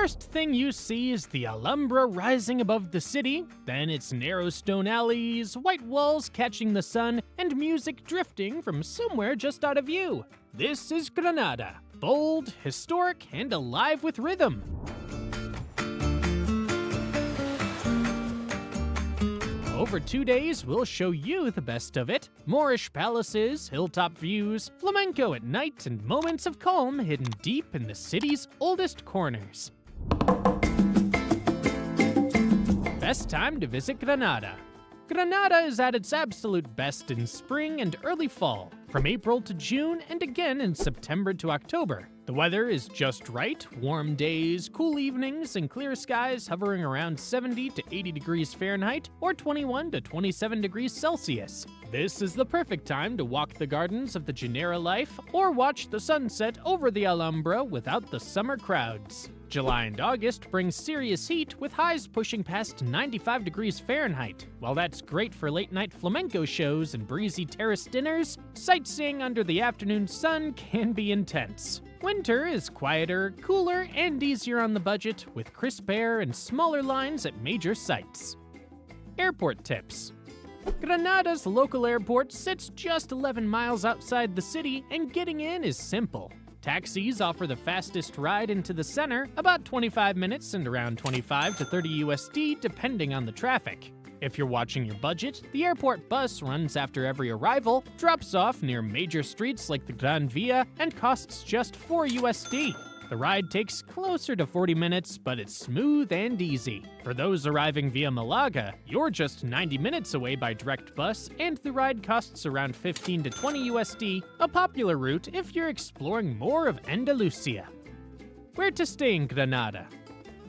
first thing you see is the Alhambra rising above the city, then its narrow stone alleys, white walls catching the sun, and music drifting from somewhere just out of view. This is Granada, bold, historic, and alive with rhythm. Over 2 days, we'll show you the best of it. Moorish palaces, hilltop views, flamenco at night, and moments of calm hidden deep in the city's oldest corners. Best time to visit Granada. Granada is at its absolute best in spring and early fall, from April to June and again in September to October. The weather is just right, warm days, cool evenings, and clear skies hovering around 70 to 80 degrees Fahrenheit or 21 to 27 degrees Celsius. This is the perfect time to walk the gardens of the Genera life or watch the sunset over the Alhambra without the summer crowds. July and August bring serious heat with highs pushing past 95 degrees Fahrenheit. While that's great for late-night flamenco shows and breezy terrace dinners, sightseeing under the afternoon sun can be intense. Winter is quieter, cooler, and easier on the budget, with crisp air and smaller lines at major sites. Airport tips. Granada's local airport sits just 11 miles outside the city, and getting in is simple. Taxis offer the fastest ride into the center, about 25 minutes and around 25 to 30 USD depending on the traffic. If you're watching your budget, the airport bus runs after every arrival, drops off near major streets like the Gran Via, and costs just 4 USD. The ride takes closer to 40 minutes, but it's smooth and easy. For those arriving via Malaga, you're just 90 minutes away by direct bus, and the ride costs around 15 to 20 USD, a popular route if you're exploring more of Andalusia. Where to stay in Granada?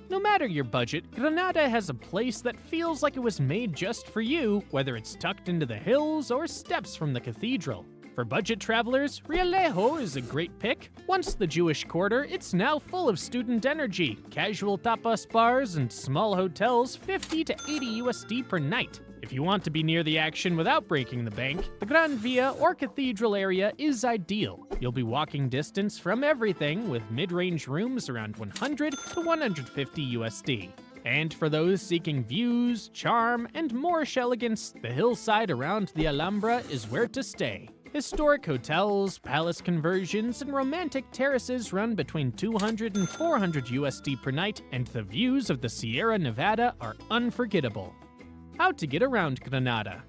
No matter your budget, Granada has a place that feels like it was made just for you, whether it's tucked into the hills or steps from the cathedral. For budget travelers, Rialejo is a great pick. Once the Jewish quarter, it's now full of student energy, casual tapas bars, and small hotels 50 to 80 USD per night. If you want to be near the action without breaking the bank, the Gran Via or Cathedral area is ideal. You'll be walking distance from everything with mid-range rooms around 100 to 150 USD. And for those seeking views, charm, and Moorish elegance, the hillside around the Alhambra is where to stay. Historic hotels, palace conversions, and romantic terraces run between 200 and 400 USD per night, and the views of the Sierra Nevada are unforgettable. How to get around Granada.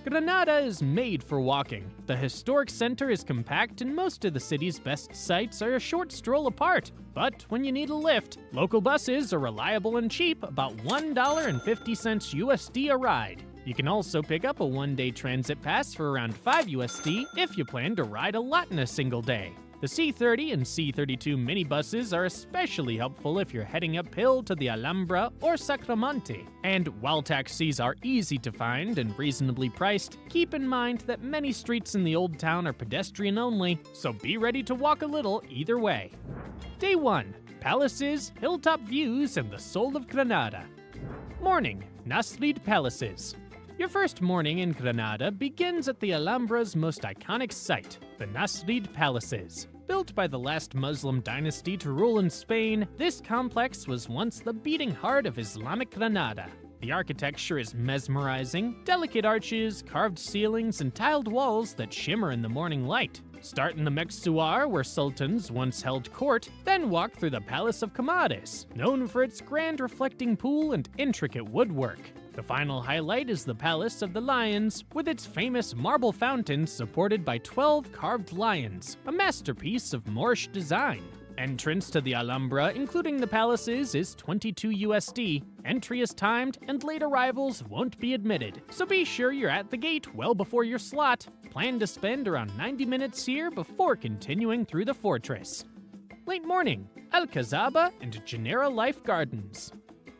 Granada is made for walking. The historic center is compact and most of the city's best sites are a short stroll apart. But when you need a lift, local buses are reliable and cheap, about $1.50 USD a ride. You can also pick up a one-day transit pass for around 5 USD if you plan to ride a lot in a single day. The C30 and C32 minibuses are especially helpful if you're heading uphill to the Alhambra or Sacromonte. And while taxis are easy to find and reasonably priced, keep in mind that many streets in the Old Town are pedestrian only, so be ready to walk a little either way. Day 1. Palaces, hilltop views, and the soul of Granada. Morning. Nasrid Palaces. Your first morning in Granada begins at the Alhambra's most iconic site, the Nasrid Palaces. Built by the last Muslim dynasty to rule in Spain, this complex was once the beating heart of Islamic Granada. The architecture is mesmerizing, delicate arches, carved ceilings, and tiled walls that shimmer in the morning light. Start in the Meksuar, where sultans once held court, then walk through the Palace of Camades, known for its grand reflecting pool and intricate woodwork. The final highlight is the Palace of the Lions, with its famous marble fountain supported by 12 carved lions, a masterpiece of Moorish design. Entrance to the Alhambra, including the palaces, is 22 USD. Entry is timed, and late arrivals won't be admitted, so be sure you're at the gate well before your slot. Plan to spend around 90 minutes here before continuing through the fortress. Late morning, Alcazaba and Genera Life Gardens.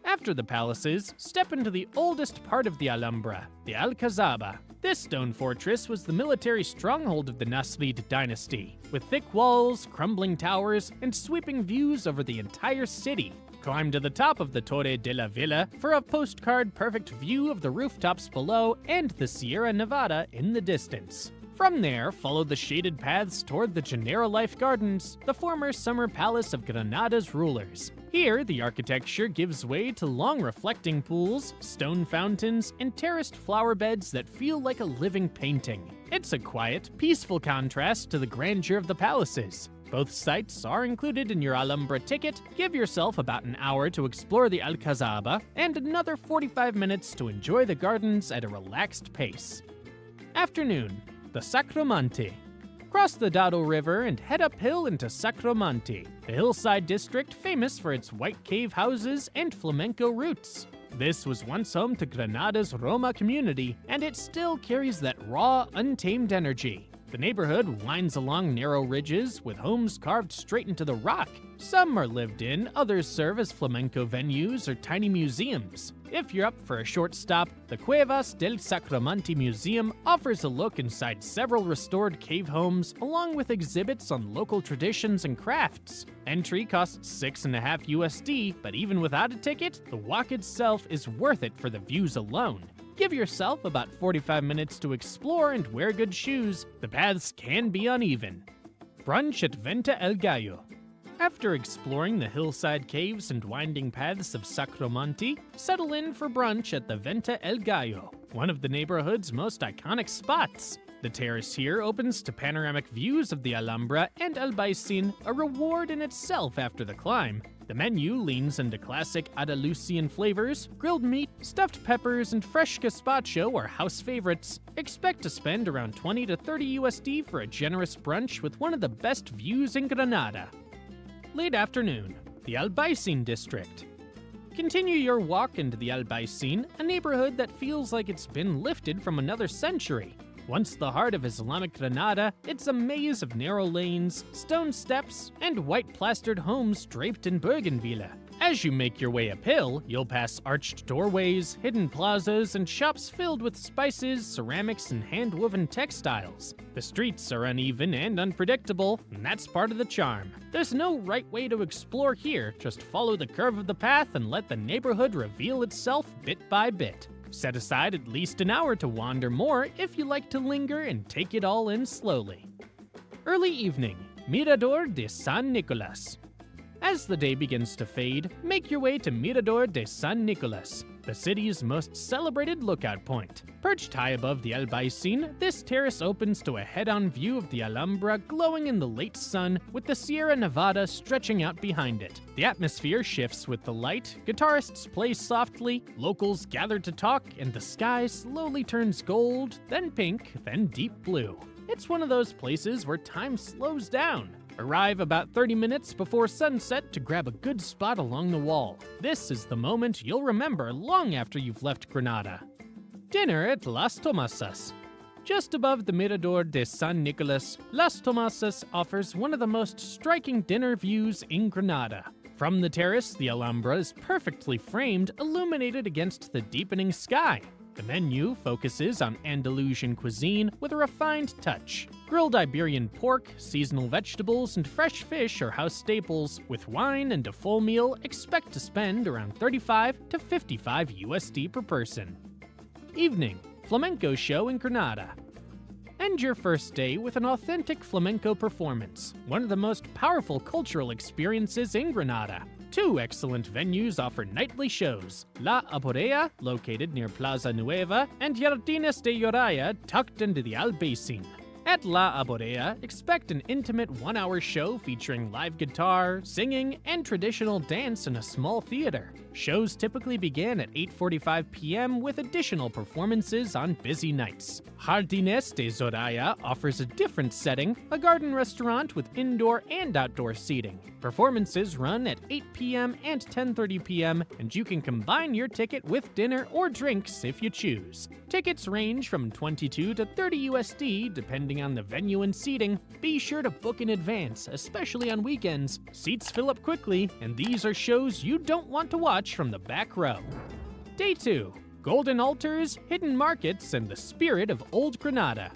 After the palaces, step into the oldest part of the Alhambra, the Alcazaba. This stone fortress was the military stronghold of the Nasrid dynasty, with thick walls, crumbling towers, and sweeping views over the entire city. Climb to the top of the Torre de la Villa for a postcard-perfect view of the rooftops below and the Sierra Nevada in the distance. From there, follow the shaded paths toward the Genera Life Gardens, the former summer palace of Granada's rulers. Here, the architecture gives way to long reflecting pools, stone fountains, and terraced flower beds that feel like a living painting. It's a quiet, peaceful contrast to the grandeur of the palaces. Both sites are included in your Alhambra ticket. Give yourself about an hour to explore the Alcazaba, and another 45 minutes to enjoy the gardens at a relaxed pace. Afternoon, the Sacromonte. Cross the Dado River and head uphill into Sacromonte, a hillside district famous for its white cave houses and flamenco roots. This was once home to Granada's Roma community, and it still carries that raw, untamed energy. The neighborhood winds along narrow ridges with homes carved straight into the rock. Some are lived in, others serve as flamenco venues or tiny museums. If you're up for a short stop, the Cuevas del Sacromonte Museum offers a look inside several restored cave homes, along with exhibits on local traditions and crafts. Entry costs $6.50 USD, but even without a ticket, the walk itself is worth it for the views alone. Give yourself about 45 minutes to explore and wear good shoes. The paths can be uneven. Brunch at Venta El Gallo. After exploring the hillside caves and winding paths of Sacromonte, settle in for brunch at the Venta El Gallo, one of the neighborhood's most iconic spots. The terrace here opens to panoramic views of the Alhambra and Albaicín, a reward in itself after the climb. The menu leans into classic Andalusian flavors. Grilled meat, stuffed peppers, and fresh gazpacho are house favorites. Expect to spend around 20 to 30 USD for a generous brunch with one of the best views in Granada. Late afternoon, the Albaicín district. Continue your walk into the Albaicín, a neighborhood that feels like it's been lifted from another century. Once the heart of Islamic Granada, it's a maze of narrow lanes, stone steps, and white plastered homes draped in bougainvillea. As you make your way uphill, you'll pass arched doorways, hidden plazas, and shops filled with spices, ceramics, and hand-woven textiles. The streets are uneven and unpredictable, and that's part of the charm. There's no right way to explore here, just follow the curve of the path and let the neighborhood reveal itself bit by bit. Set aside at least an hour to wander more if you like to linger and take it all in slowly. Early evening, Mirador de San Nicolas. As the day begins to fade, make your way to Mirador de San Nicolas, the city's most celebrated lookout point. Perched high above the Albaicín, this terrace opens to a head-on view of the Alhambra glowing in the late sun with the Sierra Nevada stretching out behind it. The atmosphere shifts with the light, guitarists play softly, locals gather to talk, and the sky slowly turns gold, then pink, then deep blue. It's one of those places where time slows down. Arrive about 30 minutes before sunset to grab a good spot along the wall. This is the moment you'll remember long after you've left Granada. Dinner at Las Tomasas. Just above the Mirador de San Nicolas, Las Tomasas offers one of the most striking dinner views in Granada. From the terrace, the Alhambra is perfectly framed, illuminated against the deepening sky. The menu focuses on Andalusian cuisine with a refined touch. Grilled Iberian pork, seasonal vegetables, and fresh fish are house staples. With wine and a full meal, expect to spend around 35 to 55 USD per person. Evening, flamenco show in Granada. End your first day with an authentic flamenco performance, one of the most powerful cultural experiences in Granada. Two excellent venues offer nightly shows, La Aborea, located near Plaza Nueva, and Jardines de Lloraya, tucked into the Albaicín. At La Aborea, expect an intimate one-hour show featuring live guitar, singing, and traditional dance in a small theater. Shows typically begin at 8:45 p.m. with additional performances on busy nights. Jardines de Lloraya offers a different setting, a garden restaurant with indoor and outdoor seating. Performances run at 8 p.m. and 10:30 p.m., and you can combine your ticket with dinner or drinks if you choose. Tickets range from 22 to 30 USD depending on the venue and seating. Be sure to book in advance, especially on weekends. Seats fill up quickly, and these are shows you don't want to watch from the back row. Day 2. Golden altars, hidden markets, and the spirit of old Granada.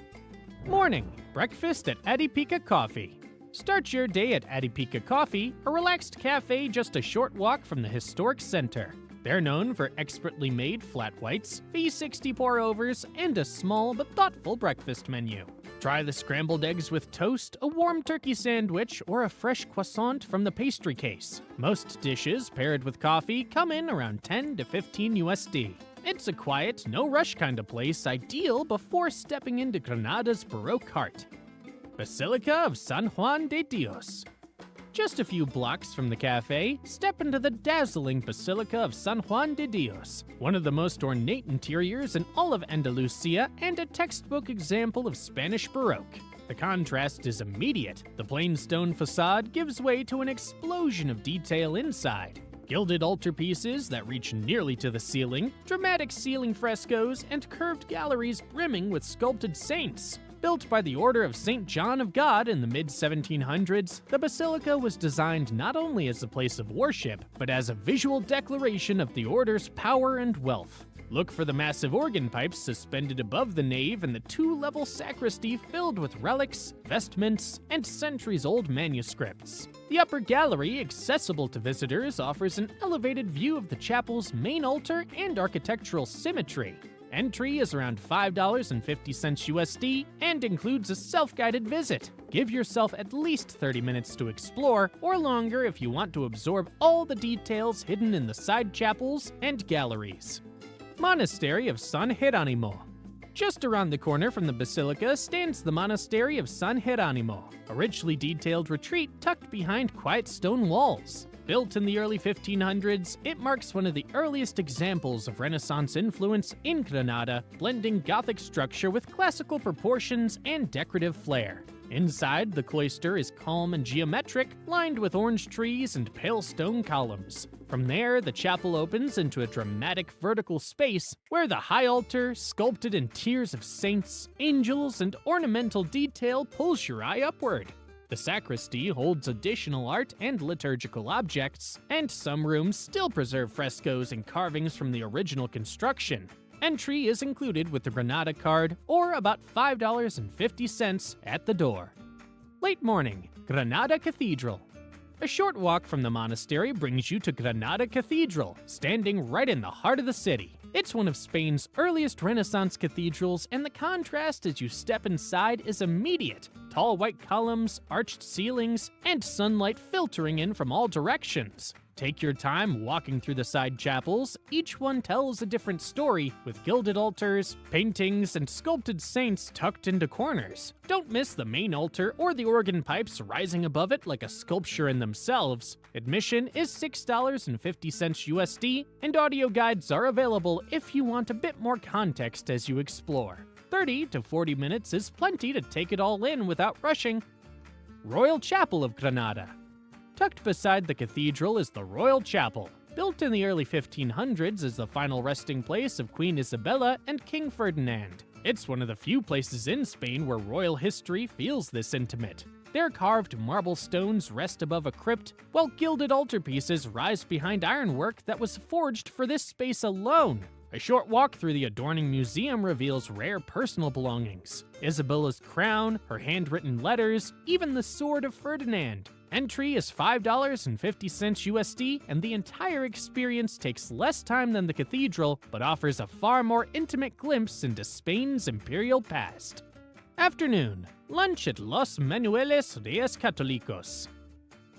Morning. Breakfast at Adipica Coffee. Start your day at Adipica Coffee, a relaxed cafe just a short walk from the historic center. They're known for expertly made flat whites, V60 pour-overs, and a small but thoughtful breakfast menu. Try the scrambled eggs with toast, a warm turkey sandwich, or a fresh croissant from the pastry case. Most dishes paired with coffee come in around 10 to 15 USD. It's a quiet, no-rush kind of place, ideal before stepping into Granada's Baroque heart. Basilica of San Juan de Dios. Just a few blocks from the cafe, step into the dazzling Basilica of San Juan de Dios, one of the most ornate interiors in all of Andalusia and a textbook example of Spanish Baroque. The contrast is immediate. The plain stone facade gives way to an explosion of detail inside. Gilded altarpieces that reach nearly to the ceiling, dramatic ceiling frescoes, and curved galleries brimming with sculpted saints. Built by the Order of St. John of God in the mid-1700s, the basilica was designed not only as a place of worship, but as a visual declaration of the order's power and wealth. Look for the massive organ pipes suspended above the nave and the two-level sacristy filled with relics, vestments, and centuries-old manuscripts. The upper gallery, accessible to visitors, offers an elevated view of the chapel's main altar and architectural symmetry. Entry is around $5.50 USD and includes a self-guided visit. Give yourself at least 30 minutes to explore, or longer if you want to absorb all the details hidden in the side chapels and galleries. Monastery of San Jeronimo. Just around the corner from the basilica stands the Monastery of San Jeronimo, a richly detailed retreat tucked behind quiet stone walls. Built in the early 1500s, it marks one of the earliest examples of Renaissance influence in Granada, blending Gothic structure with classical proportions and decorative flair. Inside, the cloister is calm and geometric, lined with orange trees and pale stone columns. From there, the chapel opens into a dramatic vertical space where the high altar, sculpted in tiers of saints, angels, and ornamental detail pulls your eye upward. The sacristy holds additional art and liturgical objects, and some rooms still preserve frescoes and carvings from the original construction. Entry is included with the Granada card, or about $5.50 at the door. Late morning, Granada Cathedral. A short walk from the monastery brings you to Granada Cathedral, standing right in the heart of the city. It's one of Spain's earliest Renaissance cathedrals, and the contrast as you step inside is immediate. Tall white columns, arched ceilings, and sunlight filtering in from all directions. Take your time walking through the side chapels. Each one tells a different story, with gilded altars, paintings, and sculpted saints tucked into corners. Don't miss the main altar or the organ pipes rising above it like a sculpture in themselves. Admission is $6.50 USD, and audio guides are available if you want a bit more context as you explore. 30 to 40 minutes is plenty to take it all in without rushing. Royal Chapel of Granada. Tucked beside the cathedral is the Royal Chapel. Built in the early 1500s as the final resting place of Queen Isabella and King Ferdinand. It's one of the few places in Spain where royal history feels this intimate. Their carved marble stones rest above a crypt, while gilded altarpieces rise behind ironwork that was forged for this space alone. A short walk through the adorning museum reveals rare personal belongings. Isabella's crown, her handwritten letters, even the sword of Ferdinand. Entry is $5.50 USD, and the entire experience takes less time than the cathedral, but offers a far more intimate glimpse into Spain's imperial past. Afternoon. Lunch at Los Menueles Reyes Catolicos.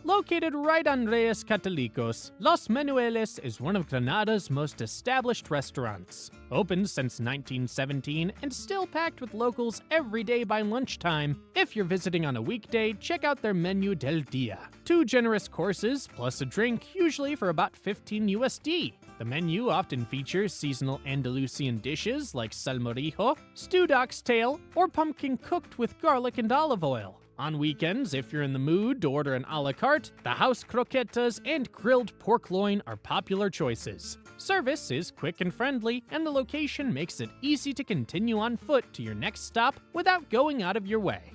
Located right on Reyes Catolicos, Los Menueles is one of Granada's most established restaurants. Opened since 1917 and still packed with locals every day by lunchtime. If you're visiting on a weekday, check out their menu del dia. 2 generous courses plus a drink, usually for about 15 USD. The menu often features seasonal Andalusian dishes like salmorejo, stewed oxtail, or pumpkin cooked with garlic and olive oil. On weekends, if you're in the mood to order an a la carte, the house croquetas and grilled pork loin are popular choices. Service is quick and friendly, and the location makes it easy to continue on foot to your next stop without going out of your way.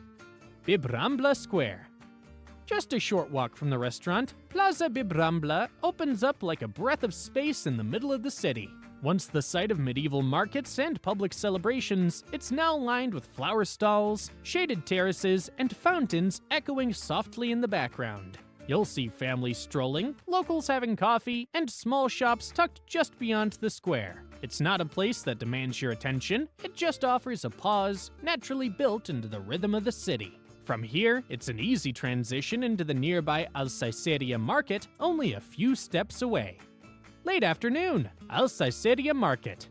Bibrambla Square. Just a short walk from the restaurant, Plaza Bibrambla opens up like a breath of space in the middle of the city. Once the site of medieval markets and public celebrations, it's now lined with flower stalls, shaded terraces, and fountains echoing softly in the background. You'll see families strolling, locals having coffee, and small shops tucked just beyond the square. It's not a place that demands your attention, it just offers a pause, naturally built into the rhythm of the city. From here, it's an easy transition into the nearby Albaicín market, only a few steps away. Late afternoon, Albaicín Market.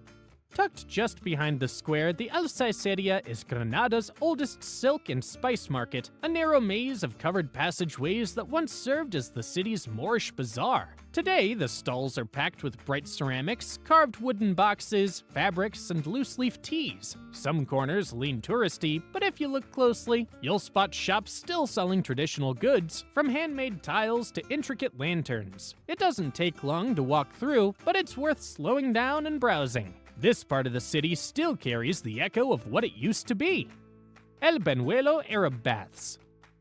Tucked just behind the square, the Albaicín is Granada's oldest silk and spice market, a narrow maze of covered passageways that once served as the city's Moorish bazaar. Today, the stalls are packed with bright ceramics, carved wooden boxes, fabrics, and loose-leaf teas. Some corners lean touristy, but if you look closely, you'll spot shops still selling traditional goods, from handmade tiles to intricate lanterns. It doesn't take long to walk through, but it's worth slowing down and browsing. This part of the city still carries the echo of what it used to be. El Benuelo Arab Baths.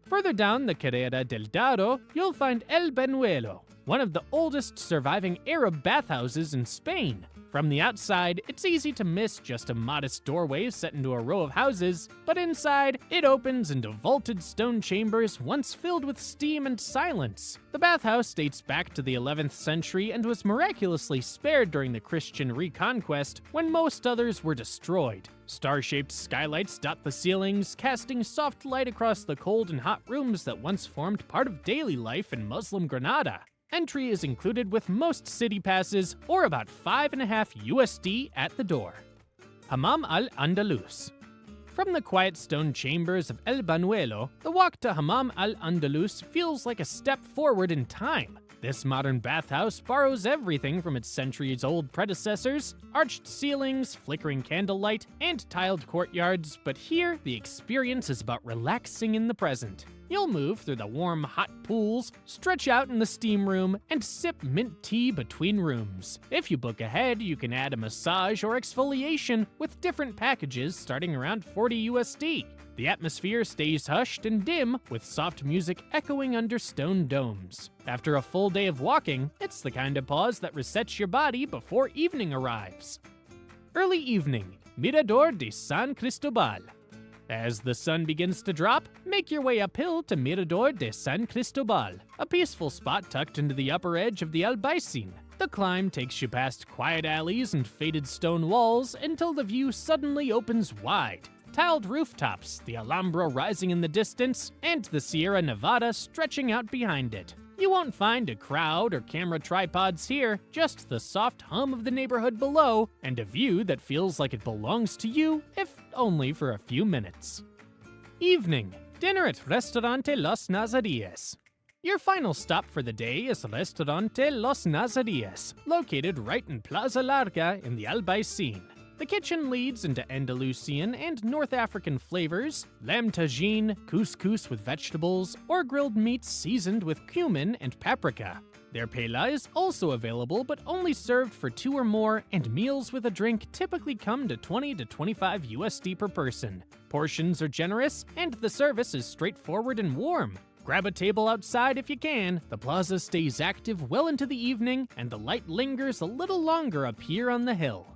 Further down the Carrera del Dado, you'll find El Benuelo, one of the oldest surviving Arab bathhouses in Spain. From the outside, it's easy to miss just a modest doorway set into a row of houses, but inside, it opens into vaulted stone chambers once filled with steam and silence. The bathhouse dates back to the 11th century and was miraculously spared during the Christian reconquest when most others were destroyed. Star-shaped skylights dot the ceilings, casting soft light across the cold and hot rooms that once formed part of daily life in Muslim Granada. Entry is included with most city passes, or about $5.50 USD at the door. Hammam al-Andalus. From the quiet stone chambers of El Benuelo, the walk to Hammam al-Andalus feels like a step forward in time. This modern bathhouse borrows everything from its centuries-old predecessors: arched ceilings, flickering candlelight, and tiled courtyards, but here the experience is about relaxing in the present. You'll move through the warm, hot pools, stretch out in the steam room, and sip mint tea between rooms. If you book ahead, you can add a massage or exfoliation with different packages starting around $40 USD. The atmosphere stays hushed and dim, with soft music echoing under stone domes. After a full day of walking, it's the kind of pause that resets your body before evening arrives. Early evening, Mirador de San Cristobal. As the sun begins to drop, make your way uphill to Mirador de San Cristobal, a peaceful spot tucked into the upper edge of the Albaicín. The climb takes you past quiet alleys and faded stone walls until the view suddenly opens wide. Tiled rooftops, the Alhambra rising in the distance, and the Sierra Nevada stretching out behind it. You won't find a crowd or camera tripods here, just the soft hum of the neighborhood below, and a view that feels like it belongs to you, if only for a few minutes. Evening, dinner at Restaurante Los Nazaríes. Your final stop for the day is Restaurante Los Nazaríes, located right in Plaza Larga in the Albaicín. The kitchen leads into Andalusian and North African flavors, lamb tagine, couscous with vegetables, or grilled meats seasoned with cumin and paprika. Their paella is also available, but only served for 2 or more, and meals with a drink typically come to $20 to $25 USD per person. Portions are generous, and the service is straightforward and warm. Grab a table outside if you can. The plaza stays active well into the evening, and the light lingers a little longer up here on the hill.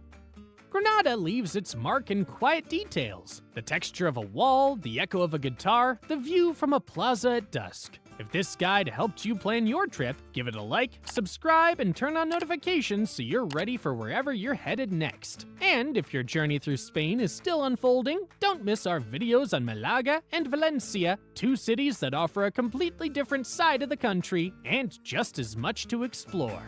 Granada leaves its mark in quiet details: the texture of a wall, the echo of a guitar, the view from a plaza at dusk. If this guide helped you plan your trip, give it a like, subscribe, and turn on notifications so you're ready for wherever you're headed next. And if your journey through Spain is still unfolding, don't miss our videos on Malaga and Valencia, 2 cities that offer a completely different side of the country and just as much to explore.